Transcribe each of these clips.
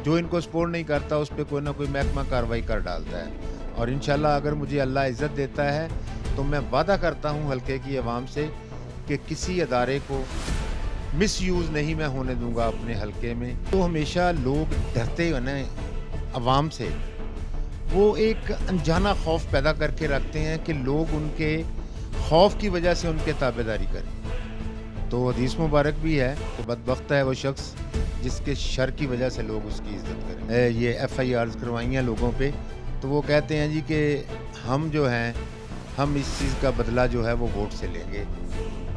جو इनको सपोर्ट नहीं करता उस पर कोई ना कोई महकमा कार्रवाई कर डालता है। और इंशाल्लाह अगर मुझे अल्लाह इज़्ज़त देता है तो मैं वादा करता हूँ हल्के की आवाम से कि किसी अदारे को मिसयूज़ नहीं मैं होने दूंगा अपने हल्के में। तो हमेशा लोग डरते हैं ना आवाम से, वो एक अनजाना खौफ पैदा करके रखते हैं कि लोग उनके खौफ की वजह से उनके ताबेदारी करें। तो हदीस मुबारक भी है कि बदबख्त है वो शख्स जिसके शर की वजह से लोग उसकी इज़्ज़त करें। ये FIRs करवाई हैं लोगों पे, तो वो कहते हैं जी कि हम जो हैं हम इस चीज़ का बदला जो है वो वोट से लेंगे,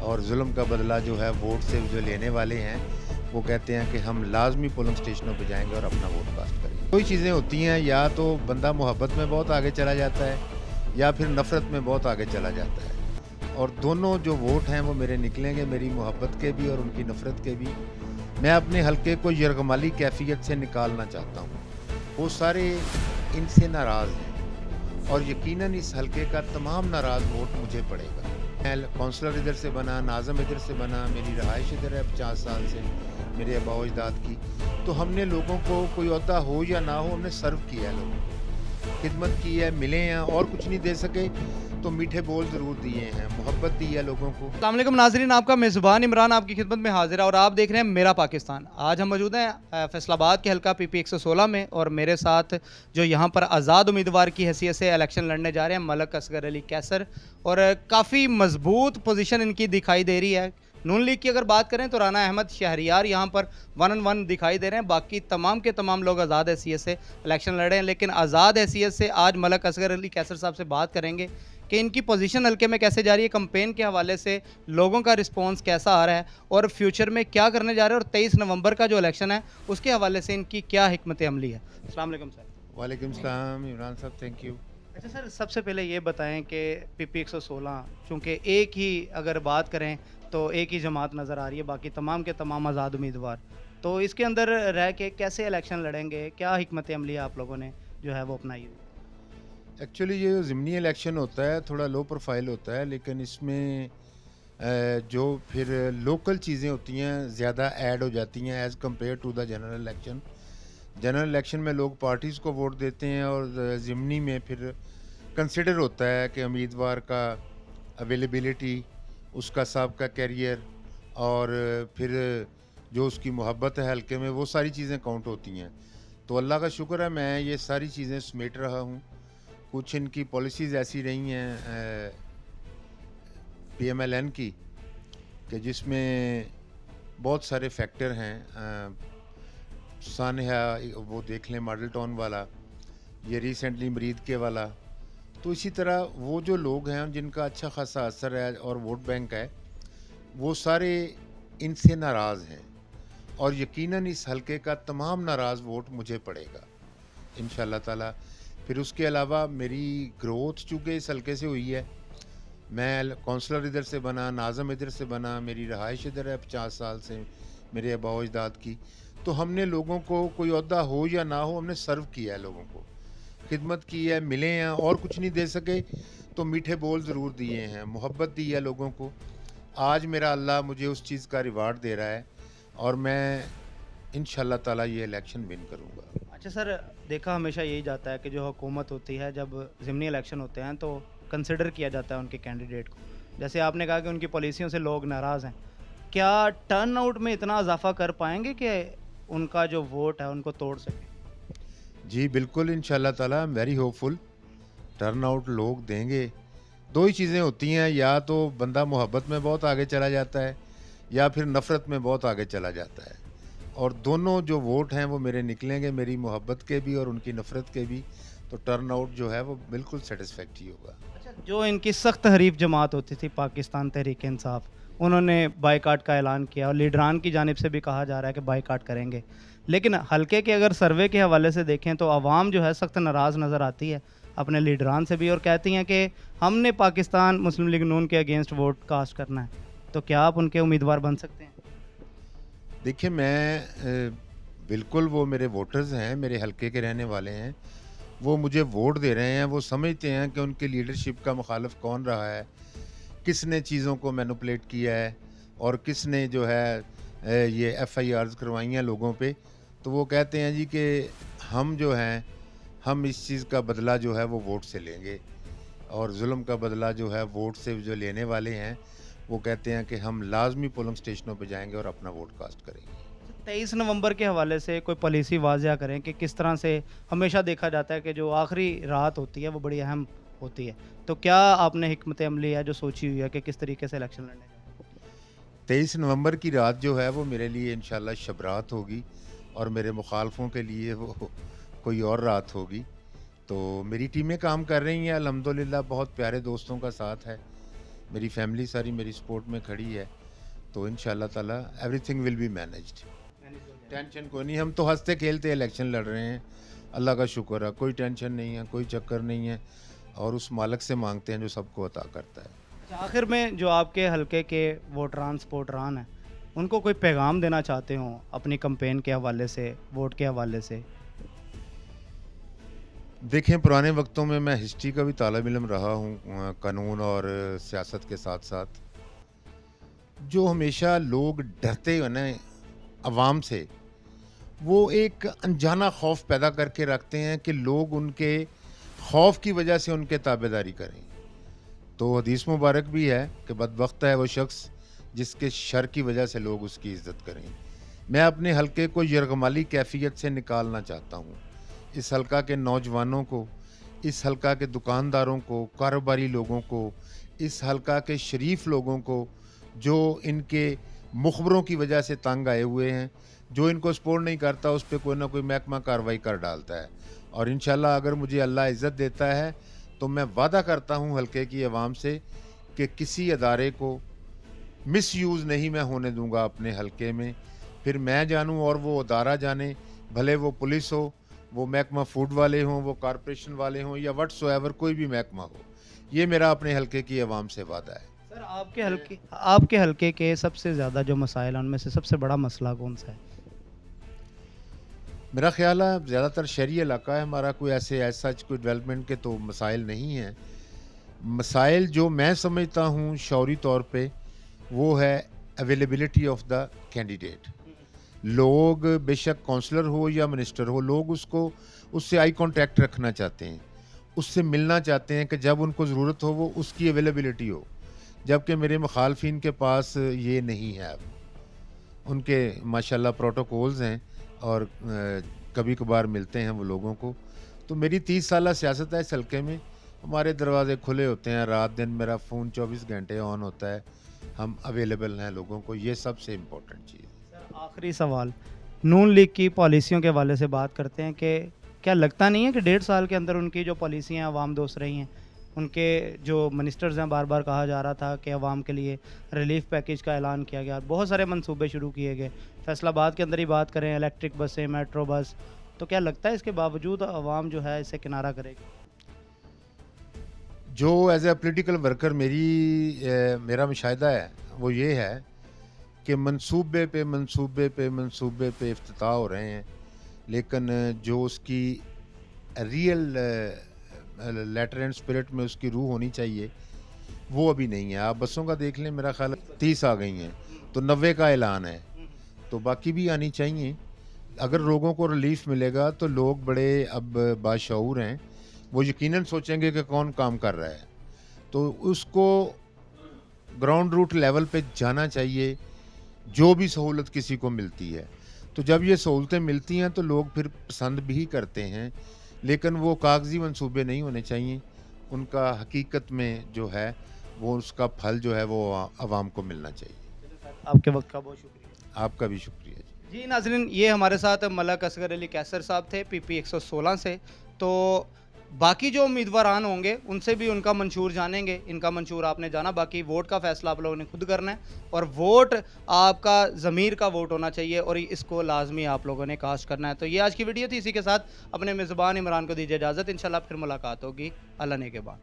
और जुल्म का बदला जो है वोट से जो लेने वाले हैं वो कहते हैं कि हम लाजमी पोलिंग स्टेशनों पे जाएंगे और अपना वोट कास्ट करेंगे। कोई चीज़ें होती हैं, या तो बंदा मोहब्बत में बहुत आगे चला जाता है या फिर नफ़रत में बहुत आगे चला जाता है, और दोनों जो वोट हैं वो मेरे निकलेंगे, मेरी मोहब्बत के भी और उनकी नफ़रत के भी। मैं अपने हल्के को यरगमाली कैफियत से निकालना चाहता हूँ। वो सारे इनसे नाराज़ हैं और यकीनन इस हल्के का तमाम नाराज़ वोट मुझे पड़ेगा। मैं काउंसलर इधर से बना, नाज़म इधर से बना, मेरी रहाइश इधर है 50 साल से मेरे आबा व अजदाद की। तो हमने लोगों को, कोई ओहदा हो या ना हो, हमने सर्व किया है, लोगों को खिदमत की है, मिले हैं, और कुछ नहीं दे सके तो मीठे बोल ज़रूर दिए हैं, मोहब्बत दी है लोगों को। अस्सलाम वालेकुम नाज़रीन, आपका मेज़बान इमरान आपकी खिदमत में हाजिर है और आप देख रहे हैं मेरा पाकिस्तान। आज हम मौजूद हैं फैसलाबाद के हल्का PP 116 में, और मेरे साथ जो यहाँ पर आज़ाद उम्मीदवार की हैसियत से इलेक्शन लड़ने जा रहे हैं मलक असगर अली कैसर, और काफ़ी मजबूत पोजीशन इनकी दिखाई दे रही है। नून लीग की अगर बात करें तो राना अहमद शहरियार यहाँ पर 1 on 1 दिखाई दे रहे हैं, बाकी तमाम के तमाम लोग आज़ाद हैसियत से इलेक्शन लड़ रहे हैं। लेकिन आज़ाद हैसियत से आज मलक असगर अली कैसर साहब से बात करेंगे कि इनकी पोजीशन हल्के में कैसे जा रही है, कैंपेन के हवाले से लोगों का रिस्पांस कैसा आ रहा है, और फ्यूचर में क्या करने जा रहे हैं, और 23 नवंबर का जो इलेक्शन है उसके हवाले से इनकी क्या हिकमत अमली है। अस्सलाम वालेकुम सर। वालेकुम सलाम इमरान साहब, थैंक यू। अच्छा सर, सबसे पहले ये बताएं कि PP 116 चूँकि एक ही अगर बात करें तो एक ही जमात नज़र आ रही है, बाकी तमाम के तमाम आज़ाद उम्मीदवार, तो इसके अंदर रह के कैसे इलेक्शन लड़ेंगे, क्या हिकमत अमली आप लोगों ने जो है वो अपनाई हुई? एक्चुअली ये ज़िमनी इलेक्शन होता है, थोड़ा लो प्रोफाइल होता है, लेकिन इसमें जो फिर लोकल चीज़ें होती हैं ज़्यादा ऐड हो जाती हैं as compare to the general election. General election में लोग पार्टीज़ को वोट देते हैं, और ज़िमनी में फिर कंसिडर होता है कि उम्मीदवार का अवेलेबिलिटी, उसका सबका कैरियर, और फिर जो उसकी मोहब्बत है हल्के में, वो सारी चीज़ें काउंट होती हैं। तो अल्लाह का शुक्र है मैं ये सारी चीज़ें समेट रहा हूँ। कुछ इनकी पॉलिसीज़ ऐसी रही हैं PMLN की कि जिसमें बहुत सारे फैक्टर हैं। सानहा वो देख लें, मॉडल टाउन वाला, ये रिसेंटली मरीद के वाला। तो इसी तरह वो जो लोग हैं जिनका अच्छा खासा असर है और वोट बैंक है, वो सारे इनसे नाराज़ हैं, और यकीनन इस हल्के का तमाम नाराज़ वोट मुझे पड़ेगा इंशाल्लाह ताला। फिर उसके अलावा मेरी ग्रोथ चूँकि इस हल्के से हुई है, मैं काउंसलर इधर से बना, नाज़म इधर से बना, मेरी रहाइश इधर है 50 साल से मेरे आबा व अजदाद की। तो हमने लोगों को, कोई ओहदा हो या ना हो, हमने सर्व किया है लोगों को, खिदमत की है, मिले हैं, और कुछ नहीं दे सके तो मीठे बोल ज़रूर दिए हैं, मोहब्बत दी है लोगों को। आज मेरा अल्लाह मुझे उस चीज़ का रिवार्ड दे रहा है, और मैं इंशाल्लाह ताला ये इलेक्शन विन करूँगा। अच्छा सर, देखा हमेशा यही जाता है कि जो हुकूमत होती है, जब ज़िमनी इलेक्शन होते हैं तो कंसिडर किया जाता है उनके कैंडिडेट को। जैसे आपने कहा कि उनकी पॉलिसियों से लोग नाराज़ हैं, क्या टर्न आउट में इतना इजाफा कर पाएंगे कि उनका जो वोट है उनको तोड़ सकें? जी बिल्कुल, इंशाल्लाह ताला I am very hopeful. Turn out लोग देंगे। दो ही चीज़ें होती हैं, या तो बंदा मोहब्बत में बहुत आगे चला जाता है या फिर नफ़रत में बहुत आगे चला जाता है, और दोनों जो वोट हैं वो मेरे निकलेंगे, मेरी मोहब्बत के भी और उनकी नफ़रत के भी। तो टर्न आउट जो है वो बिल्कुल सेटिस्फैक्ट्री होगा। अच्छा, जो इनकी सख्त हरीफ जमात होती थी पाकिस्तान तहरीक इंसाफ, उन्होंने बाइकाट का ऐलान किया और लीडरान की जानिब से भी कहा जा रहा है कि बाइकाट करेंगे। लेकिन हल्के के अगर सर्वे के हवाले से देखें तो आवाम जो है सख्त नाराज़ नज़र आती है अपने लीडरान से भी, और कहती हैं कि हमने पाकिस्तान मुस्लिम लीग नून के अगेंस्ट वोट कास्ट करना है। तो क्या आप उनके उम्मीदवार बन सकते हैं? देखिए, मैं बिल्कुल, वो मेरे वोटर्स हैं, मेरे हल्के के रहने वाले हैं, वो मुझे वोट दे रहे हैं, वो समझते हैं कि उनकी लीडरशिप का मुखालिफ कौन रहा है, किसने चीज़ों को मैनिपुलेट किया है, और किसने जो है ये FIRs करवाई हैं लोगों पे। तो वो कहते हैं जी कि हम जो हैं हम इस चीज़ का बदला जो है वो वोट से लेंगे, और जुल्म का बदला जो है वोट से जो लेने वाले हैं वो कहते हैं कि हम लाजमी पोलिंग स्टेशनों पे जाएंगे और अपना वोट कास्ट करेंगे। 23 नवंबर के हवाले से कोई पॉलिसी वाज़िया करें कि किस तरह से हमेशा देखा जाता है कि जो आखिरी रात होती है वो बड़ी अहम होती है, तो क्या आपने हिकमत अमली है जो सोची हुई है कि किस तरीके से इलेक्शन लड़ने हैं? 23 नवंबर की रात जो है वो मेरे लिए इंशाल्लाह शब रात होगी, और मेरे मुखालफों के लिए वो कोई और रात होगी। तो मेरी टीमें काम कर रही हैं, अल्हम्दुलिल्लाह बहुत प्यारे दोस्तों का साथ है, मेरी फैमिली सारी मेरी सपोर्ट में खड़ी है, तो इंशाल्लाह ताला everything will be managed. Tension कोई नहीं, हम तो हंसते खेलते इलेक्शन लड़ रहे हैं, अल्लाह का शुक्र है, कोई टेंशन नहीं है, कोई चक्कर नहीं है, और उस मालिक से मांगते हैं जो सबको अता करता है। अच्छा, आखिर में जो आपके हलके के वोटरान सपोर्टरान हैं उनको कोई पैगाम देना चाहते हो अपनी कैंपेन के हवाले से, वोट के हवाले से? देखें, पुराने वक्तों में मैं हिस्ट्री का भी तालिब इल्म रहा हूँ, कानून और सियासत के साथ साथ। जो हमेशा लोग डरते हैं ना अवाम से, वो एक अनजाना खौफ पैदा करके रखते हैं कि लोग उनके खौफ की वजह से उनके ताबेदारी करें। तो हदीस मुबारक भी है कि बदबख्त है वो शख्स जिसके शर की वजह से लोग उसकी इज़्ज़त करें। मैं अपने हलके को यरगमाली कैफियत से निकालना चाहता हूँ। इस हलका के नौजवानों को, इस हलका के दुकानदारों को, कारोबारी लोगों को, इस हलका के शरीफ लोगों को जो इनके मुखबरों की वजह से तंग आए हुए हैं, जो इनको सपोर्ट नहीं करता उस पर कोई ना कोई महकमा कार्रवाई कर डालता है। और इंशाल्लाह अगर मुझे अल्लाह इज़्ज़त देता है तो मैं वादा करता हूँ हलके की आवाम से कि किसी अदारे को मिसयूज़ नहीं मैं होने दूंगा अपने हलके में। फिर मैं जानूँ और वो अदारा जाने, भले वो पुलिस हो, वो महकमा फूड वाले हों, वो कॉरपोरेशन वाले हों, या व्हाट्सोएवर कोई भी महकमा हो, ये मेरा अपने हलके की आवाम से वादा है। सर, आपके हलके के सबसे ज़्यादा जो मसाइल हैं उनमें से सबसे बड़ा मसला कौन सा है? मेरा ख्याल है ज़्यादातर शहरी इलाका है हमारा, कोई ऐसा कोई डेवलपमेंट के तो मसाइल नहीं हैं। मसाइल जो मैं समझता हूँ शौरी तौर पे वो है अवेलेबिलिटी ऑफ द कैंडिडेट। लोग बेशक काउंसलर हो या मिनिस्टर हो, लोग उससे आई कांटेक्ट रखना चाहते हैं, उससे मिलना चाहते हैं कि जब उनको ज़रूरत हो वो उसकी अवेलेबिलिटी हो, जबकि मेरे मुखालफिन के पास ये नहीं है। अब उनके माशाल्लाह प्रोटोकॉल्स हैं और कभी कभार मिलते हैं वो लोगों को। तो मेरी 30 साल सियासत है इस हल्के में, हमारे दरवाजे खुले होते हैं, रात दिन मेरा फ़ोन 24 घंटे ऑन होता है, हम अवेलेबल हैं लोगों को, ये सबसे इम्पोर्टेंट चीज़ है। सर, आखिरी सवाल, नून लीग की पॉलिसियों के हवाले से बात करते हैं कि क्या लगता नहीं है कि 1.5 साल के अंदर उनकी जो पॉलिसियाँ अवाम दोस्त रही हैं, उनके जो मिनिस्टर्स हैं, बार बार कहा जा रहा था कि अवाम के लिए रिलीफ पैकेज का ऐलान किया गया, बहुत सारे मंसूबे शुरू किए गए, फैसलाबाद के अंदर ही बात करें, इलेक्ट्रिक बसें, मेट्रो बस, तो क्या लगता है इसके बावजूद अवाम जो है इससे किनारा करेगी? जो एज ए पोलिटिकल वर्कर मेरा मुशाहिदा है वो ये है कि मंसूबे पे मंसूबे पे मंसूबे पे इफ्तिताह हो रहे हैं, लेकिन जो उसकी रियल लेटर एंड स्पिरिट में उसकी रूह होनी चाहिए वो अभी नहीं है। आप बसों का देख लें, मेरा ख्याल 30 आ गई हैं, तो 90 का ऐलान है, तो बाकी भी आनी चाहिए। अगर लोगों को रिलीफ मिलेगा तो लोग बड़े अब बाशऊर हैं, वो यकीनन सोचेंगे कि कौन काम कर रहा है, तो उसको ग्राउंड रूट लेवल पे जाना चाहिए। जो भी सहूलत किसी को मिलती है, तो जब ये सहूलतें मिलती हैं तो लोग फिर पसंद भी करते हैं, लेकिन वो कागजी मंसूबे नहीं होने चाहिए, उनका हकीकत में जो है वो उसका फल जो है वो आवाम को मिलना चाहिए। आपके वक्त का बहुत शुक्रिया। आपका भी शुक्रिया जी। नाज़रीन, ये हमारे साथ मलक असगर अली कैसर साहब थे PP 116 से। तो बाकी जो उम्मीदवारान होंगे उनसे भी उनका मंशूर जानेंगे, इनका मंशूर आपने जाना, बाकी वोट का फ़ैसला आप लोगों ने खुद करना है, और वोट आपका ज़मीर का वोट होना चाहिए और इसको लाजमी आप लोगों ने कास्ट करना है। तो ये आज की वीडियो थी, इसी के साथ अपने मेज़बान इमरान को दीजिए इजाज़त, इंशाल्लाह फिर मुलाकात होगी। अल्लाह ने के बाद।